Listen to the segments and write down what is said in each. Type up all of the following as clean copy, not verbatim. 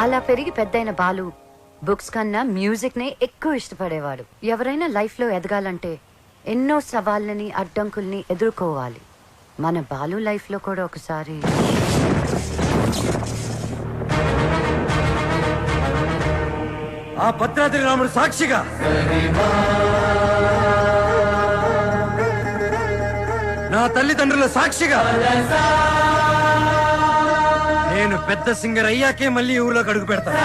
అలా పెరిగి పెద్దయిన బాలు బుక్స్ కన్నా మ్యూజిక్ నే ఎక్కువ ఇష్టపడేవాడు. ఎవరైనా లైఫ్ లో ఎదగాలంటే ఎన్నో సవాళ్ళని అడ్డంకుల్ని ఎదుర్కోవాలి. మన బాలు లైఫ్ లో కూడా ఒకసారి ఆ భద్రాద్రి రాముడు సాక్షిగా నా తల్లిదండ్రుల సాక్షిగా నేను పెద్ద సింగర్ అయ్యాకే మళ్ళీ ఊళ్ళోకి అడుగు పెడతాను.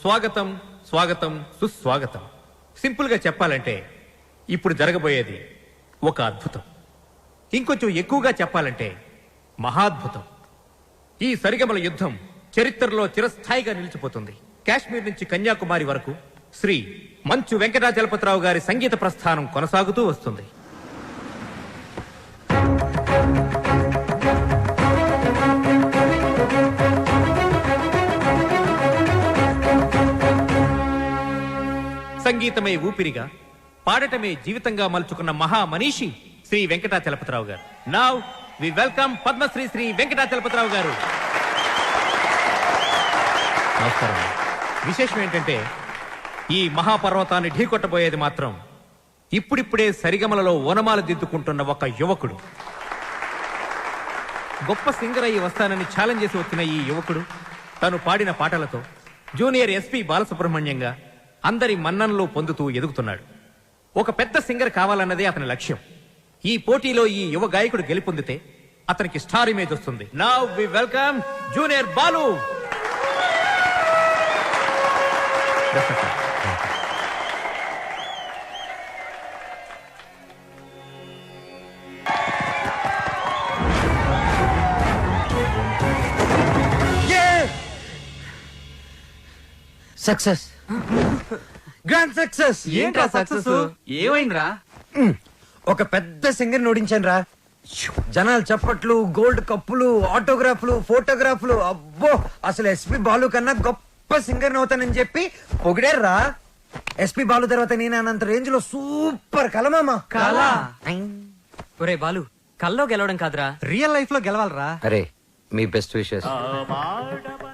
స్వాగతం స్వాగతం సుస్వాగతం. సింపుల్ గా చెప్పాలంటే ఇప్పుడు జరగబోయేది ఒక అద్భుతం. ఇంకొంచెం ఎక్కువగా చెప్పాలంటే మహాద్భుతం. ఈ సరిగమల యుద్ధం చరిత్రలో చిరస్థాయిగా నిలిచిపోతుంది. కాశ్మీర్ నుంచి కన్యాకుమారి వరకు శ్రీ మంచు వెంకటాచలపతిరావు గారి సంగీత ప్రస్థానం కొనసాగుతూ వస్తుంది. సంగీతమే ఊపిరిగా, పాడటమే జీవితంగా మలుచుకున్న మహా మనీషి శ్రీ వెంకటాచలపతిరావు గారు. Now we welcome Padmashri Shri Venkatachalapathirao గారు. నమస్కారం. విశేషం ఏంటంటే ఈ మహాపర్వతాన్ని ఢీకొట్టబోయేది మాత్రం ఇప్పుడిప్పుడే సరిగమలలో ఓనమాలు దిద్దుకుంటున్న ఒక యువకుడు. గొప్ప సింగర్ అయ్యి వస్తానని ఛాలెంజ్ చేసి వచ్చిన ఈ యువకుడు తను పాడిన పాటలతో జూనియర్ ఎస్పీ బాలసుబ్రహ్మణ్యంగా అందరి మన్ననలు పొందుతూ ఎదుగుతున్నాడు. ఒక పెద్ద సింగర్ కావాలన్నదే అతని లక్ష్యం. ఈ పోటీలో ఈ యువ గాయకుడు గెలుపొందితే అతనికి స్టార్ ఇమేజ్ వస్తుంది. Now we welcome junior Balu. Success, grand success. ఏంట్రా సక్సెస్? ఏమైందిరా? ఒక పెద్ద సింగర్ ఓడించాను రా. జనాలు చప్పట్లు, గోల్డ్ కప్పులు, ఆటోగ్రాఫ్లు, ఫోటోగ్రాఫ్లు. అబ్బో, అసలు ఎస్పీ బాలు కన్నా గొప్ప సింగర్ అవుతానని చెప్పి పొగిడారా. ఎస్పీ బాలు తర్వాత నేను అనంత రేంజ్ లో సూపర్ కలమామా. కళ? ఒరే బాలు, కల్లో గెలవడం కాదురా, రియల్ లైఫ్ లో గెలవాలరా. అరే, మీ బెస్ట్ విషెస్.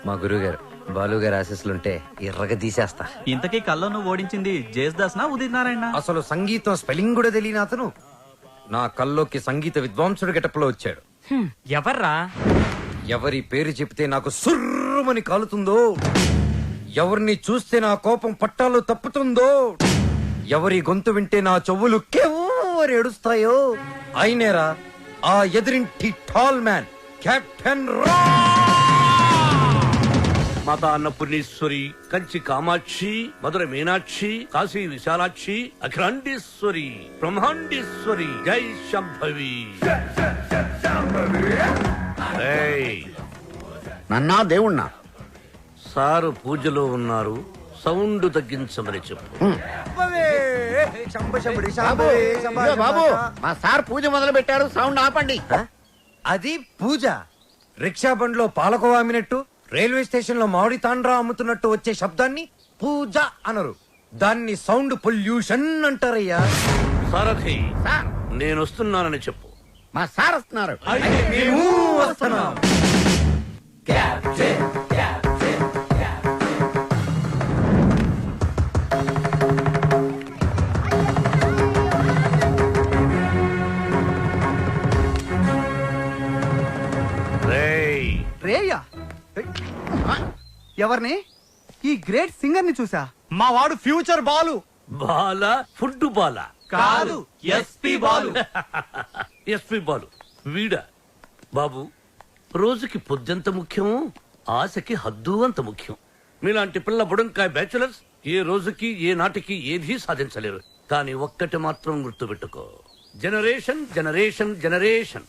మా గురువు గారు బాలు గారు ఆశీస్సులుంటే ఎర్రగా తీసేస్తా. ఇంతకీ కల్లో నువ్వు ఓడించింది జేస్దాస్ నా ఉదిత్ నారాయణ? అసలు సంగీతం స్పెల్లింగ్ కూడా తెలియని అతను నా కల్లోకి సంగీత విద్వాంసుడు గెటప్లో వచ్చాడు. ఎవర్రా? ఎవరి పేరు చెప్తే నాకు సుర్రుమని కాలుతుందో, ఎవరిని చూస్తే నా కోపం పట్టాలు తప్పుతుందో, ఎవరి గొంతు వింటే నా చెవులు కెవ్వరు ఏడుస్తాయో అయినేరా ఆ ఎదురింటి టాల్ మ్యాన్ కెప్టెన్ రా. మాతా అన్నపూర్ణేశ్వరి, కంచి కామాక్షి, మధుర మీనాక్షి, కాశీ విశాలాక్షి, అఖిలాండేశ్వరి, బ్రహ్మాండేశ్వరి, జై శంభవి. నన్నా దేవుణ్ణా? సారు పూజలో ఉన్నారు, సౌండ్ తగ్గించమని చెప్పు. బాబు, మా సార్ పూజ మొదలు పెట్టారు, సౌండ్ ఆపండి. అది పూజ. రిక్షా బండ్లో పాలకోవా అమ్మినట్టు, రైల్వే స్టేషన్ లో మామిడి తాండ్రా అమ్ముతున్నట్టు వచ్చే శబ్దాన్ని పూజ అనరు, దాన్ని సౌండ్ పొల్యూషన్ అంటారయ్యా. సారథి, సార్, నేను వస్తున్నానని చెప్పు. మా సార్ వస్తున్నారు. మేము వస్తున్నాం. రేయ్, రేయ్యా? ఎవరిని? ఈ గ్రేట్ సింగర్ ని చూసా. మా వాడు ఫ్యూచర్ బాలు. బాల ఫుడ్ బాల కాదు, ఎస్పీ బాలు. ఎస్పీ బాలు వీడా? బాబు, రోజుకి పొద్దెంత ముఖ్యం, ఆశకి హద్దు అంత ముఖ్యం. మీలాంటి పిల్ల బుడంకాయ బ్యాచులర్స్ ఏ రోజుకి ఏ నాటికి ఏదీ సాధించలేరు. కానీ ఒక్కటి మాత్రం గుర్తుపెట్టుకో, జనరేషన్ జనరేషన్ జనరేషన్.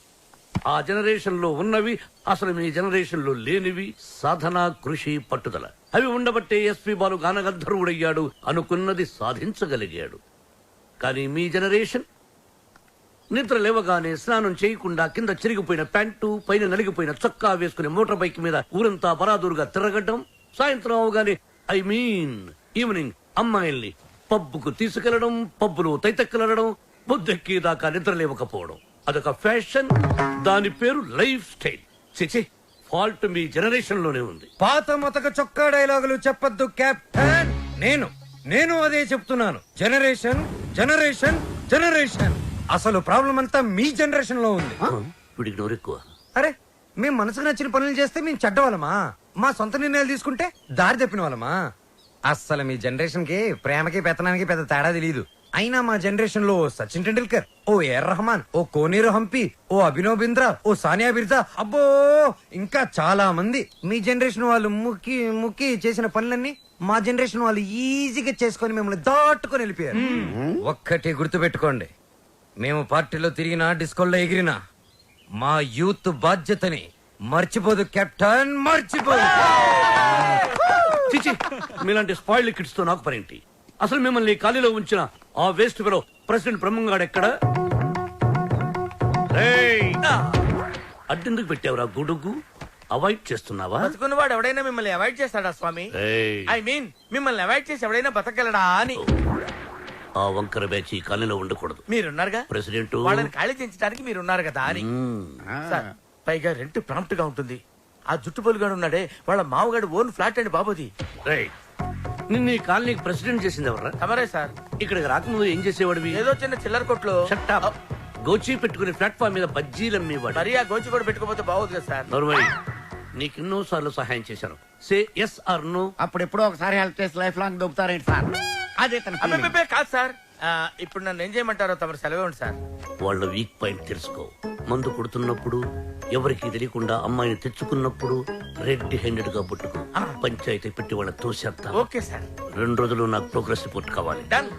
ఆ జనరేషన్ లో ఉన్నవి అసలు మీ జనరేషన్ లో లేనివి సాధన, కృషి, పట్టుదల. అవి ఉండబట్టే ఎస్పీ బాలు గానగంధర్వుడయ్యాడు, అనుకున్నది సాధించగలిగాడు. కానీ మీ జనరేషన్ నిద్ర లేవగానే స్నానం చేయకుండా కింద చిరిగిపోయిన ప్యాంటు, పైన నలిగిపోయిన చొక్కా వేసుకుని మోటార్ బైక్ మీద ఊరంతా బరాదూరుగా తిరగడం, సాయంత్రం అవగానే ఈవినింగ్ అమ్మాయిల్ని పబ్బుకు తీసుకెళ్లడం, పబ్బులో తైతెక్కలడం, బుద్ధెక్కేదాకా నిద్ర లేవకపోవడం. అదొక ఫ్యాషన్, దాని పేరు లైఫ్ స్టైల్. చిచి, ఫాల్ట్ మీ జనరేషన్ లోనే ఉంది. పాత మతక చొక్కా డైలాగులు చెప్పొద్దు కెప్టెన్. నేను అదే చెప్తున్నాను. Generation generation generation. అసలు ప్రాబ్లం అంతా మీ జనరేషన్ లో ఉంది. వీడికి నోరెక్కువ. అరే, మేము మనసుకు నచ్చిన పనులు చేస్తే మేము చెడ్డవాళ్ళమా? మా సొంత నిర్ణయాలు తీసుకుంటే దారి తప్పిన వాళ్ళమా? అస్సలు మీ జనరేషన్ కి ప్రేమకి పెత్తనానికి పెద్ద తేడా తెలియదు. అయినా మా జనరేషన్ లో సచిన్ టెండూల్కర్, ఓ ఏఆర్ రెహమాన్, ఓ కోనేరు హంపి, ఓ అభినవ్ బింద్రా, ఓ సానియా బిర్జా, అబ్బో ఇంకా చాలా మంది. మీ జనరేషన్ వాళ్ళు ముక్కి ముక్కి చేసిన పనులన్నీ మా జనరేషన్ వాళ్ళు ఈజీగా చేసుకొని మిమ్మల్ని దాటుకొని వెళ్ళిపోయారు. ఒక్కటి గుర్తుపెట్టుకోండి, మేము పార్టీలో తిరిగినా, డిస్కోల్లో ఎగిరినా మా యూత్ బాధ్యతని మర్చిపోదు కెప్టెన్, మర్చిపోదు. చిచి, మీలాంటి స్పాయిల్ కిడ్స్ తో నాకు పరేంటి? అసలు మిమ్మల్ని ఖాళీలో ఉంచిన ఆ వేస్ట్ ఫెలో ప్రెసిడెంట్ బ్రహ్మంగాడు ఎక్కడ? అడ్డెందుకు పెట్టావురా గుడుగు? అవాయిడ్ చేస్తున్నావా? బతుకున్నవాడు ఎవడైనా మిమ్మల్ని అవాయిడ్ చేస్తాడా స్వామి? ఐ మీన్ మిమ్మల్ని అవాయిడ్ చేసి ఎవడైనా బతకగలడా అని. ఆ వంకర బ్యాచ్ ఈ ఖాళీలో ఉండకూడదు. మీరున్నారుగా ప్రెసిడెంట్, వాళ్ళని ఖాళీ చేయించడానికి మీరున్నారు కదా అని. సార్, పైగా రెంట్ ప్రాంప్ట్ గా ఉంటుంది. ఆ జుట్టు పొలుగాడు ఉన్నాడే, వాళ్ళ మామగాడు ఓన్ ఫ్లాట్ అండి బాబుది. నిన్న ఈ కాలనీకి ప్రెసిడెంట్ చేసింది ఎవరా? తమరే సార్. ఇక్కడికి రాకముందు ఏం చేసేవాడివి? ఏదో చిన్న చిల్లర కొట్లో. Shut up. గోచి పెట్టుకుని ప్లాట్ఫామ్ మీద బజ్జీలు అమ్మేవాడు. మరి ఆ గోచి కూడా పెట్టుకోపోతే బాగోదు కదా సార్. నర్వై, నీకెన్నో సార్లు సహాయం చేశాను. Say yes or no. అప్పుడెప్పుడో ఒకసారి హెల్ప్ చేసి లైఫ్ లాంగ్ దొబ్బుతారేంటి సార్? అదే కాదు సార్. ఇప్పుడు నన్ను ఏం చేయమంటారో తమరు సెలవే ఉంది సార్. వాళ్ళ వీక్ పాయింట్ తెలుసుకో. మందు కొడుతున్నప్పుడు, ఎవరికి తెలియకుండా అమ్మాయిని తెచ్చుకున్నప్పుడు రెడ్ హ్యాండెడ్ గా పట్టుకో. పంచాయతీ పెట్టి వాళ్ళ తోసేస్తా. Okay sir. 2 రోజులు నాకు ప్రోగ్రెస్ రిపోర్ట్ కావాలి. డన్.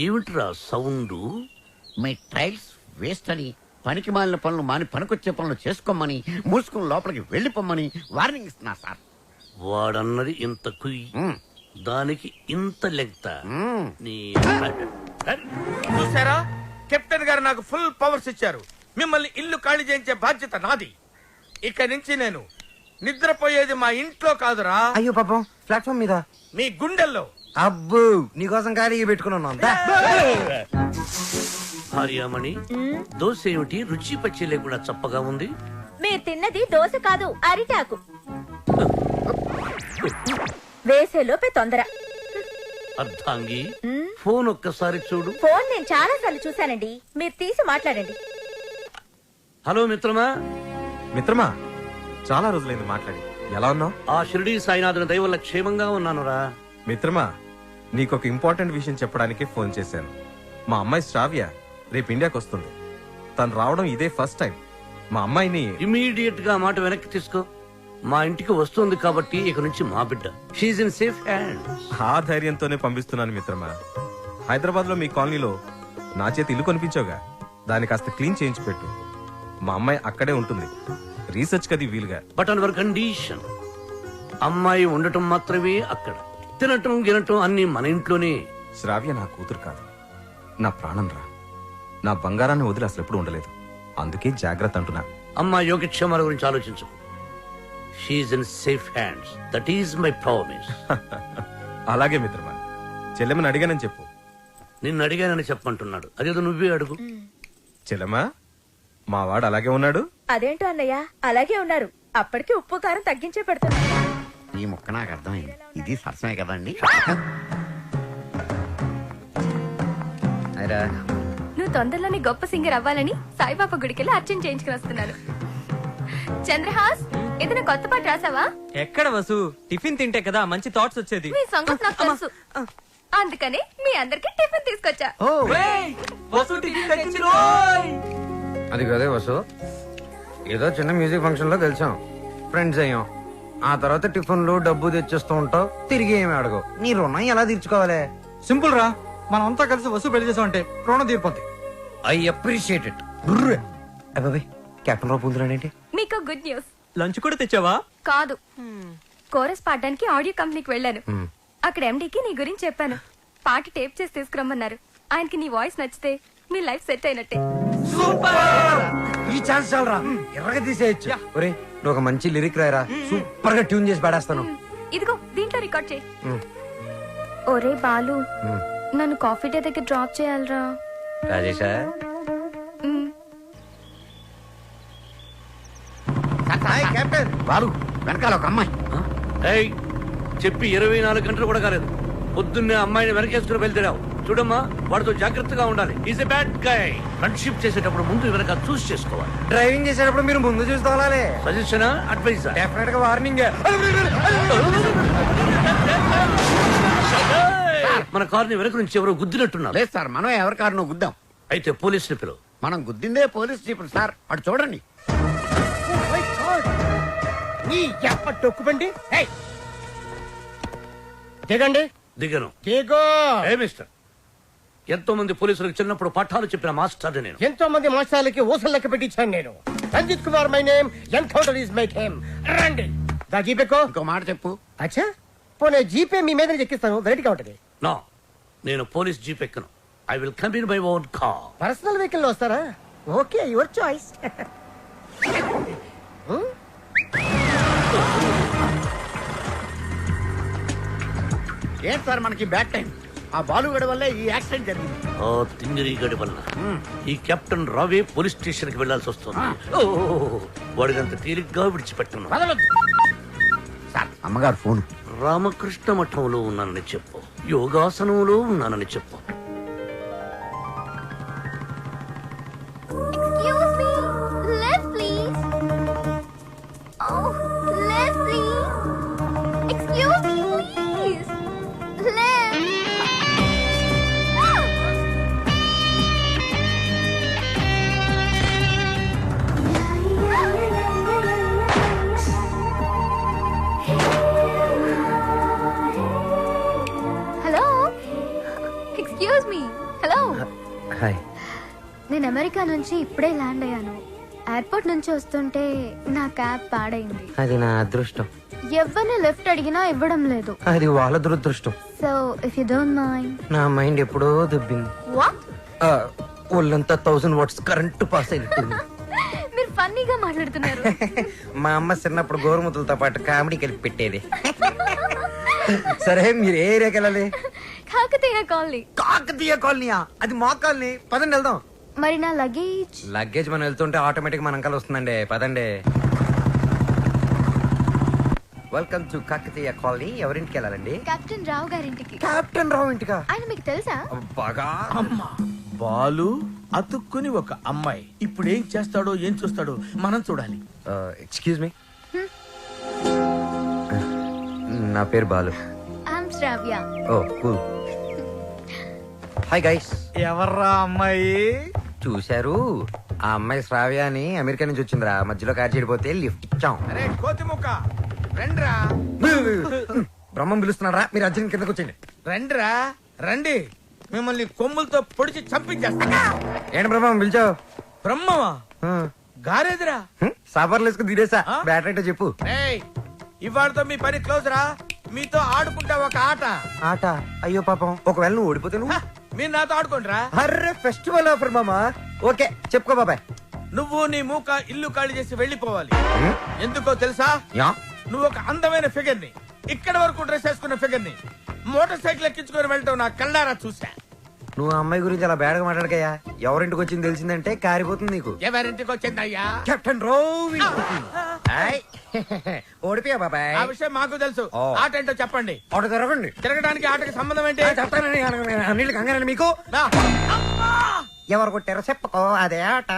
ఏమిట్రా సౌండ్? మీ ట్రైల్స్ వేస్ట్ అని, పనికి మాలిన పనులు మాని పనికొచ్చే పనులు చేసుకోమని, మూసుకుని లోపలికి వెళ్ళిపోమ్మని వార్నింగ్ ఇస్తున్నా సార్. వాడన్నది ఇంత కుయ్యి, దానికి ఇంత లెంగ్త. చూసారా, కెప్టెన్ గారు నాకు ఫుల్ పవర్స్ ఇచ్చారు. మిమ్మల్ని ఇల్లు ఖాళీ చేయించే బాధ్యత నాది. ఇక నుంచి నేను నిద్రపోయేది మా ఇంట్లో కాదురా, అయ్యో పాపం, ప్లాట్ఫామ్ మీద మీ గుండెల్లో. అబ్బు, నీకోసం ఖాళీ పెట్టుకున్నాను. భార్యామణి, దోశ ఏమిటి రుచి పచ్చి లేకుండా చప్పగా ఉంది? మీరు తిన్నది దోశ కాదు, అరిటాకు. వేసేలోపే తొందర. అర్థాంగి, ఫోన్ ఒక్కసారి చూడు. ఫోన్ నేను చాలా సార్లు చూశానండి, మీరు తీసి మాట్లాడండి. హలో మిత్రమా. మిత్రమా, చాలా రోజులైంది మాట్లాడి. ఎలా ఉన్నావు? ఆ షిరిడి సాయినాథుని దయ వల్ల క్షేమంగా ఉన్నానురా. మిత్రమా, నీకొక ఇంపార్టెంట్ విషయం చెప్పడానికి ఫోన్ చేశాను. మా అమ్మాయి శ్రావ్య రేపు ఇండియాకి వస్తుంది. తను రావడం ఇదే ఫస్ట్ టైం. మా అమ్మాయిని ఇమీడియట్ గా మాట వెనక్కి తీసుకో. మా ఇంటికి వస్తుంది కాబట్టి ఇక నుంచి మా బిడ్డ. She's in safe hand. ఆ ధైర్యంతోనే పంపిస్తున్నాను మిత్రమా. హైదరాబాద్ లో మీ కాలనీలో నా చేతి ఇల్లు కొనిపించావుగా, దాన్ని కాస్త క్లీన్ చేయించి పెట్టు. మా అమ్మాయి అక్కడే ఉంటుంది, రీసెర్చ్ కది వీలుగా. But on hour condition. అమ్మాయి ఉండటం మాత్రమే అక్కడ, తినటం గినటం అన్ని మన ఇంట్లోనే. శ్రావ్య నా కూతురు కాదు, నా ప్రాణం రా. నా బంగారాన్ని వదిలి అసలు ఎప్పుడు ఉండలేదు. అందుకే జాగ్రత్త అంటున్నా. అమ్మాయి యోగక్షేమాల గురించి ఆలోచించు. She's in safe hands. That is my promise. అలాగే మిత్రమా, చెల్లెమని అడిగానని చెప్పు. నిన్ను అడిగానని చెప్పమంటున్నాడు. అదేదో నువ్వే అడుగు. చెల్లెమా, మా వాడు అలాగే ఉన్నాడు. అదేంటో అన్నయ్య, అలాగే ఉన్నారు. అప్పటికి ఉప్పు కారం తగ్గించే పెడుతున్నా. ఈ ముక్క నాకు అర్థమైంది. ఇది సరసమే కదండి. నువ్వు తొందరలోనే గొప్ప సింగర్ అవ్వాలని సాయిబాబా గుడికెళ్ళి అర్చన చేయించుకుని వస్తున్నాను. చంద్రహాస్, ఏదైనా కొత్త పాట రాసావా? ఎక్కడ వసు, టిఫిన్ తింటే కదా మంచి థాట్స్ వచ్చేది. మీ సంగతి నాకు తెలుసు, అందుకనే మీ అందరికి టిఫిన్ తీసుకొచ్చా. అది కదే వసు, ఏదో చిన్న మ్యూజిక్ ఫంక్షన్ లో కలిసాం, ఫ్రెండ్స్ అయ్యాం. ఆ తర్వాత టిఫిన్లు డబ్బు తెచ్చేస్తూ ఉంటావు, తిరిగి ఏమి అడగవు. నీ రుణం ఎలా తీర్చుకోవాలి? సింపుల్ రా, మనం అంతా కలిసి వస్తువు పెళ్లి చేసామంటే రుణం తీరిపోద్ది. I appreciate it. అబ్బాయి కెప్టెన్ రావు పొందురాడేంటి? మీకు గుడ్ న్యూస్. లంచ్ కూడా తెచ్చావా? కాదు, కోరస్ పాడడానికి ఆడియో కంపెనీకి వెళ్ళాను. అక్కడ ఎండీకి నీ గురించి చెప్పాను. పాట టేప్ చేసి తీసుకురమ్మన్నారు. ఆయనకి నీ వాయిస్ నచ్చితే మీ లైఫ్ సెట్ అయినట్టే. ఈ ఛాన్స్ చాలరా, ఎర్రగా తీసేయచ్చు. ఒరే నువ్వు ఒక మంచి లిరిక్ రాయరా, సూపర్ గా ట్యూన్ చేసి పాడేస్తాను. ఇదిగో దీంట్లో రికార్డ్ చేయి. ఒరే బాలు, నన్ను కాఫీ డే దగ్గర డ్రాప్ చేయాలరా. రాజేశా కెప్టెన్ బాలు వెనకాల ఒక అమ్మాయి. ఏయ్, చెప్పి 24 గంటలు కూడా కాలేదు. పొద్దున్నే అమ్మాయిని వెనకేసుకుని వెళ్తావు. చూడమ్మా, వాడితో జాగ్రత్తగా ఉండాలి. Is a bad guy. Friendship చేసేటప్పుడు ముందు వెనక చూస్ చేసుకోవాలి. డ్రైవింగ్ చేసేటప్పుడు మీరు ముందు చూసుకోవాలి. సజెషనా, అడ్వైజా? డెఫినెట్ గా వార్నింగ్. మన కార్ని వెనక నుంచి ఎవరో గుద్దినట్టున్నారు. లేదు సార్, మనం ఎవరి కారు నువ్వు గుద్దాం. అయితే పోలీసుని పిలువు. మనం గుద్దిందే పోలీస్ జీపులు సార్. అటు చూడండి. టొక్కుబండి దిగండి. దిగను. దిగో. ఏ మిస్టర్, ఎంతో మంది పోలీసులకు చిన్నప్పుడు పాఠాలు చెప్పిన మాస్టర్ నేను. ఎంతో మంది మాస్టర్లకి ఊసలు లెక్క పెట్టించాను నేను. Ranjith Kumar my name, encounter is my name. రండి. దా జీపేకో. ఇంకో మాట చెప్పు. అచ్చా, పోనీ జీపే మీ మీద ఎక్కిస్తాను, వెరైటీగా ఉంటది. నో, నేను పోలీస్ జీప్ ఎక్కను. I will come in my own car. Personal vehicle లో వస్తారా? Okay, your choice. ఏంటి సార్ మనకి బ్యాడ్ టైం? ఆ బాలు గడి వల్లే ఈ యాక్సిడెంట్ జరిగింది. ఓ తింగిరి గడి వల్ల ఈ కెప్టెన్ రావే పోలీస్ స్టేషన్ కి వెళ్లాల్సి వస్తుంది. వాడికంత తేలిగ్గా విడిచిపెట్టను. సార్ అమ్మగారు ఫోన్. రామకృష్ణ మఠంలో ఉన్నానని చెప్పు, యోగాసనంలో ఉన్నానని చెప్పు. Excuse me, left please. Oh, left please. Excuse me, please. Left. Hello, excuse me. Hello, hi. నేను అమెరికా నుంచి ఇప్పుడే ల్యాండ్ అయ్యాను. ఎయిర్పోర్ట్ నుంచి వస్తుంటే నా క్యాబ్ పాడైంది. అది నా అదృష్టం. ఎవరిని లెఫ్ట్ అడిగినా ఇవ్వడం లేదు. అది వాళ్ళ దురదృష్టం. So if you don't mind. నా మైండ్ ఎప్పుడో దుబ్బింది. వాట్? ఒళ్ళంతా 1000 వాట్స్ కరెంట్ పాస్ అయినట్టుంది. మీరు ఫన్నీగా మాట్లాడుతున్నారు. మా అమ్మ చిన్నప్పుడు గోరుముతులతో పాటు కామెడీ కలిపి పెట్టేది. సరే, మీరు ఏ ఏరియాకి వెళ్ళాలి? కాకతీయ కాలనీ. కాకతీయ కాలనీయా? అది మా కాలనీ. పదండి వెళ్దాం. మరి నా లగేజ్? లగేజ్ మనం వెళ్తుంటే ఆటోమేటిక్ మన అంకల్ వస్తుందండి. పదండి. Welcome to Kakatiya colony. ఎవరింటికి వెళ్ళాలండి? కెప్టెన్ రావు గారింటికి. కెప్టెన్ రావు ఇంటికా? ఆయన మీకు తెలుసా? బాగా. అమ్మా, బాలు అతుక్కుని ఒక అమ్మాయి. ఇప్పుడు ఏం చేస్తాడో ఏం చూస్తాడో మనం చూడాలి. ఎక్స్క్యూజ్ మీ, నా పేరు Balu. I'm Shravya. Oh cool. Hi guys. ఎవర్రా అమ్మాయి? చూశారు, ఆ అమ్మాయి శ్రావ్య అని అమెరికా నుంచి వచ్చిందిరా. మధ్యలో కార్ చెడిపోతే లిఫ్ట్ ఇచ్చాం. అరే కోతి ముక్క, రండిరా. బ్రహ్మం పిలుస్తున్నారా? మీరు అర్జున్ కిందకు వచ్చేయండి. రండిరా, రండి. మిమ్మల్ని కొమ్ములతో పొడిచి చంపించేస్తా. ఏంటి బ్రహ్మం పిలిచావు? బ్రహ్మమా? గారేదిరా. సాఫర్లు వేసుకుని తీరేసా. బ్యాటరీ చెప్పు. ఏయ్, ఇవాళతో మీ పని క్లోజ్ రా. మీతో ఆడుకుంటా ఒక ఆట. ఆట? అయ్యో పాపం, ఒకవేళ నువ్వు ఓడిపోతే నువ్వు? మీరు నాతో ఆడుకోండిరా. అర్రే, ఫెస్టివల్ ఆఫర్ మామా. ఓకే, చెప్పుకో బాబాయ్. నువ్వు నీ మూక ఇల్లు ఖాళీ చేసి వెళ్ళిపోవాలి. ఎందుకో తెలుసా? యా. నువ్వు ఒక అందమైన ఫిగర్ ని, ఇక్కడ వరకు డ్రెస్ వేసుకున్న ఫిగర్ ని మోటార్ సైకిల్ ఎక్కించుకొని వెళ్ళటం నా కళ్ళారా చూసా. నువ్వు ఆ అమ్మాయి గురించి అలా బేడగా మాట్లాడకయ్యా. ఎవరింటికి వచ్చింది తెలిసిందంటే కారిపోతుంది నీకు. ఎవరింటికి వచ్చిందయ్యా? కెప్టెన్ రోవి. ఓడిపోయా బాబాయ్. ఆ విషయం మాకు తెలుసు. ఆట ఏంటో చెప్పండి. ఆట తిరగండి. తిరగడానికి ఆటకి సంబంధం ఏంటి? చెప్తానండి. అన్నిళ్ళు కంగారండి మీకు. రా. ఎవరు కొట్టారో చెప్పుకో, అదే ఆట.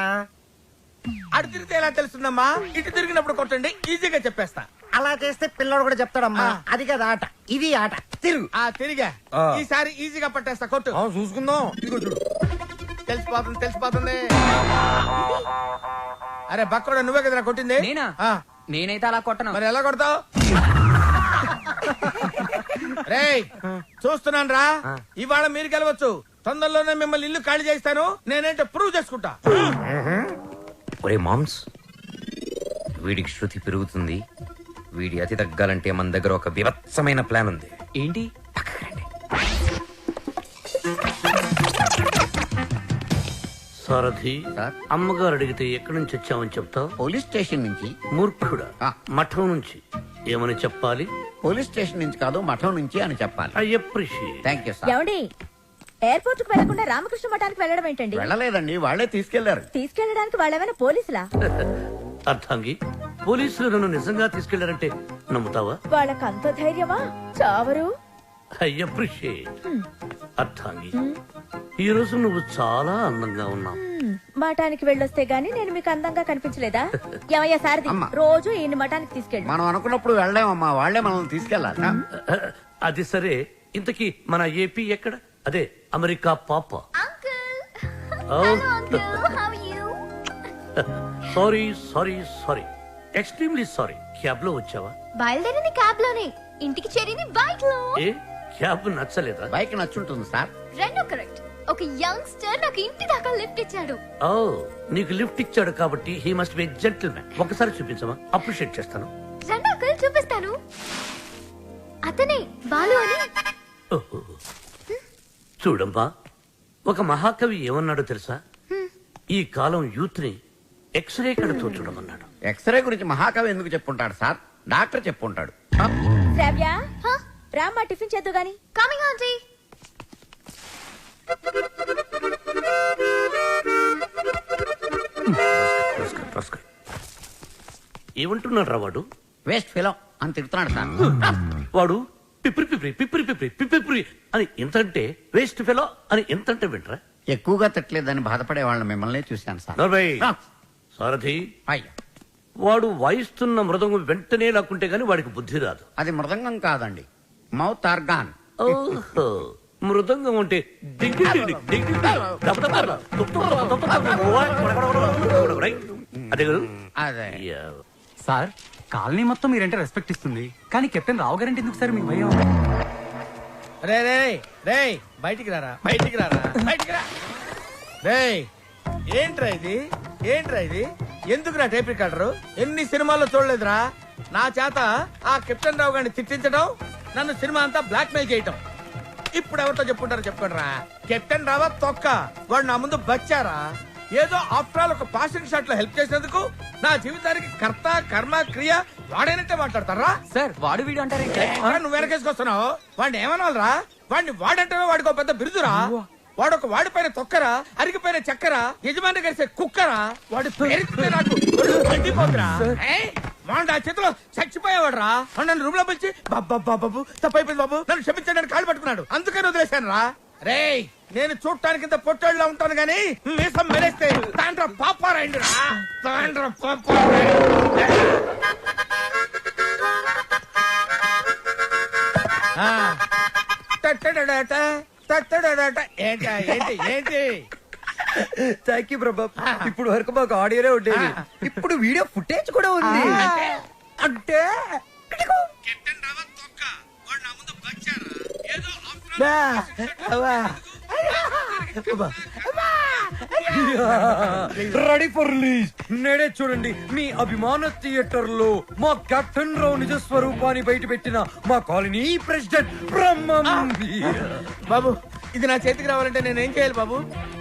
అటు తిరిగితే ఎలా తెలుస్తుందమ్మా? ఇటు తిరిగినప్పుడు కొట్టండి, ఈజీగా చెప్పేస్తా. అలా చేస్తే పిల్లడు కూడా చెప్తాడమ్మా. అది కదా ఆట, ఇది ఆట. తిరుగు. తిరిగా. ఈసారి ఈజీగా పట్టేస్తా. కొట్టు. చూసుకుందాం. ఇదిగో చూడు. తెలిసిపోతుంది. అరే బక్కడా, నువ్వే కదరా కొట్టింది? నేనా? నేనైతే అలా కొట్టను. మరి ఎలా కొడతావు? రేయ్ చూస్తున్నాను రా, ఇవాళ మీరు గెలవచ్చు. తొందరలోనే మిమ్మల్ని ఇల్లు ఖాళీ చేస్తాను. నేనేంటో ప్రూవ్ చేసుకుంటా. ఒరే మామ్స్, వీడికి శృతి పెరుగుతుంది. వీడి అతి తగ్గాలంటే మన దగ్గర ఒక వివత్సమైన ప్లాన్ ఉంది. ఏంటి? సారథి, సార్? అమ్మగారు అడిగితే ఎక్కడి నుంచి వచ్చామని చెప్తావు? పోలీస్ స్టేషన్ నుంచి. మూర్ఖుడా, ఆ. మఠం నుంచి ఏమని చెప్పాలి? పోలీస్ స్టేషన్ నుంచి కాదు, మఠం నుంచి అని చెప్పాలి. I appreciate. Thank you sir. ఏమండి, ఎయిర్పోర్ట్ కు వెళ్లకుండా రామకృష్ణ మఠానికి వెళ్ళడం ఏంటండి? వెళ్ళలేదండి, వాళ్ళే తీసుకెళ్లారు. తీసుకెళ్ళడానికి వాళ్ళేమైనా పోలీసులా? అర్థంగి, పోలీసులు నన్ను నిజంగా తీసుకెళ్లారంటే నమ్ముతావా? వాళ్ళకి అంత ధైర్యమా? చావరు. I appreciate. అర్థంగి, ఈ రోజు నువ్వు చాలా అందంగా ఉన్నావు. మఠానికి వెళ్ళొస్తే గానీ నేను మీకు అందంగా కనిపించలేదా? ఏమయ్యా సారథి, అమ్మా. రోజు ఈయన మఠానికి తీసుకెళ్ళి. మనం అనుకున్నప్పుడు వెళ్ళలేమమ్మా, వాళ్ళే మనల్ని తీసుకెళ్లాలి. అది సరే, ఇంతకీ మన ఏపీ ఎక్కడ? అదే అమెరికా పాప. Sorry sorry sorry, extremely sorry. Cab లో వచ్చావా? బయలుదేరింది క్యాబ్ లోనే, ఇంటికి చేరింది బైక్ లో. ఏ క్యాబ్ నచ్చలేదా? బైక్ నచ్చుంటుంది సార్. రెండో కరెక్ట్. ఒక యంగ్స్టర్ నాకు ఇంటి దాకా లిఫ్ట్ ఇచ్చాడు. ఓ, నీకు లిఫ్ట్ ఇచ్చాడు కాబట్టి హీ మస్ట్ బి జెంటిల్మెన్. ఒకసారి చూపించమా, అప్రిషియేట్ చేస్తాను. రెండో అంకుల్ చూపిస్తాను. అతనే బాలు అని. ఓహో. చూడమ్మా, ఒక మహాకవి ఏమన్నాడో తెలుసా? ఈ కాలం యూత్ ని ఎక్స్రే కడుతూ చూడమన్నాడు. ఎక్స్రే గురించి మహాకవి ఎందుకు చెప్పుంటాడు సార్? డాక్టర్ చెప్పుంటాడు. శ్రావ్య, రామ్మా టిఫిన్ చేద్దు గాని. Coming aunty. ఏమంటున్నాడు రా వాడు? వేస్ట్ ఫెలో అని తిడుతున్నాడు సార్. వాడు పిప్రి పిప్రి పిప్రి పిప్రి పిప్రి అని ఎంతంటే, వేస్ట్ ఫెలో అని ఎంతంటే వింటరా? ఎక్కువగా తిట్టలేదని బాధపడే వాళ్ళని మిమ్మల్ని చూశాను సార్. నర్వయ్, సారథి, అయ్యా, వాడు వాయిస్తున్న మృదంగం వెంటనే లాక్కుంటే గాని వాడికి బుద్ధి రాదు. అది మృదంగం కాదండి, మౌత్ ఆర్గాన్. ఓహో, మృదంగం అంటే డింగి డింగి డింగి దబ దబ దబ దబ దబ దబ. రైట్? అదే కదా? అదే. యా. సార్, కాలనీ మొత్తం మీరంటే రెస్పెక్ట్ ఇస్తుంది, కానీ కెప్టెన్ రావు గారంటే ఎందుకు సార్ మీకు భయం? రే రే రే, బయటికి రారా, బయటికి రారా, బయటికి రా. రే, ఏంట్రా ఇది, ఏంట్రా ఇది? ఎందుకురా టేప్ రికార్డరు? ఎన్ని సినిమాల్లో చూడలేదురా? నా చేత ఆ కెప్టెన్ రావు గారిని తిట్టించడం, నన్ను సినిమా అంతా బ్లాక్ మెయిల్ చేయటం. ఇప్పుడు ఎవరితో చెప్పుకుంటారో చెప్పుకోండిరా. కెప్టెన్ రావా తొక్క, వాడు నా ముందు బచ్చారా? ఏదో ఆఫ్టర్ ఆల్ ఒక పాసింగ్ షాట్ లో హెల్ప్ చేసినందుకు నా జీవితానికి కర్త కర్మ క్రియ వాడైనట్టే మాట్లాడతారా? సార్, వాడు వీడు అంటారేంటి? నువ్వు వెనకేసుకొస్తున్నావు. వాడిని ఏమనాలరా? వాడిని వాడంటే వాడికి ఒక పెద్ద బిరుదురా. వాడొక వాడిపైన తొక్కరా, అరిగిపోయిన చక్కరా, యజమాని కలిసే కుక్కరా. వాడి పేరు నాకు మండిపోతురా. వాడు ఆ చేతిలో చచ్చిపోయేవాడు రా. నన్ను రూమ్ లో పిలిచి బాబు తప్పైపోయింది బాబు, నన్ను క్షమించడానికి కాళ్ళు పట్టుకున్నాడు. అందుకని వదిలేశాను రా. రే, నేను చూడటానికి ఇంత పొట్టోళ్ళ ఉంటాను గానీ మీసం మెరేస్తే తాండ్ర పాపారాయండి రా. తాండ్ర ఏంటి ఏంటి ఏంటి? థ్యాంక్ యూ ప్రభా. ఇప్పుడు వరకు మాకు ఆడియోనే ఉండేది, ఇప్పుడు వీడియో ఫుటేజ్ కూడా ఉంది. అంటే రెడీ ఫర్ రిలీజ్. నేడే చూడండి మీ అభిమాన థియేటర్ లో మా కెప్టెన్ రావు నిజ స్వరూపాన్ని బయట పెట్టిన మా కాలనీ ప్రెసిడెంట్ బ్రహ్మం. బాబు, ఇది నా చేతికి రావాలంటే నేనేం చేయాలి బాబు?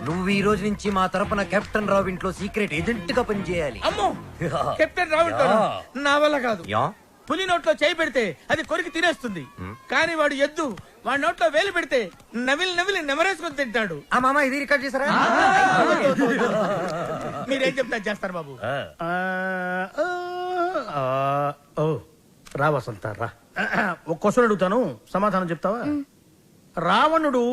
నువ్వు ఈ రోజు నుంచి మా తరపున కెప్టెన్ రావు ఇంట్లో సీక్రెట్ ఏజెంట్ గా పనిచేయాలి. అమ్మో, కెప్టెన్ రావు నా వల్ల కాదు. యా, పులి నోట్లో చేయి పెడితే అది కొరికి తినేస్తుంది, కానీ వాడు ఎద్దు. వాడి నోట్లో వేలు పెడితే నవిలి నవిలి నెమరేసుకొని తింటాడు. ఆ మామ ఇది రికార్డ్ చేశారా? మీరేం చెప్తా చేస్తారు బాబు. రా వసంత రా. ఒక క్వశ్చన్ అడుగుతాను, సమాధానం చెప్తావా? రావణుడు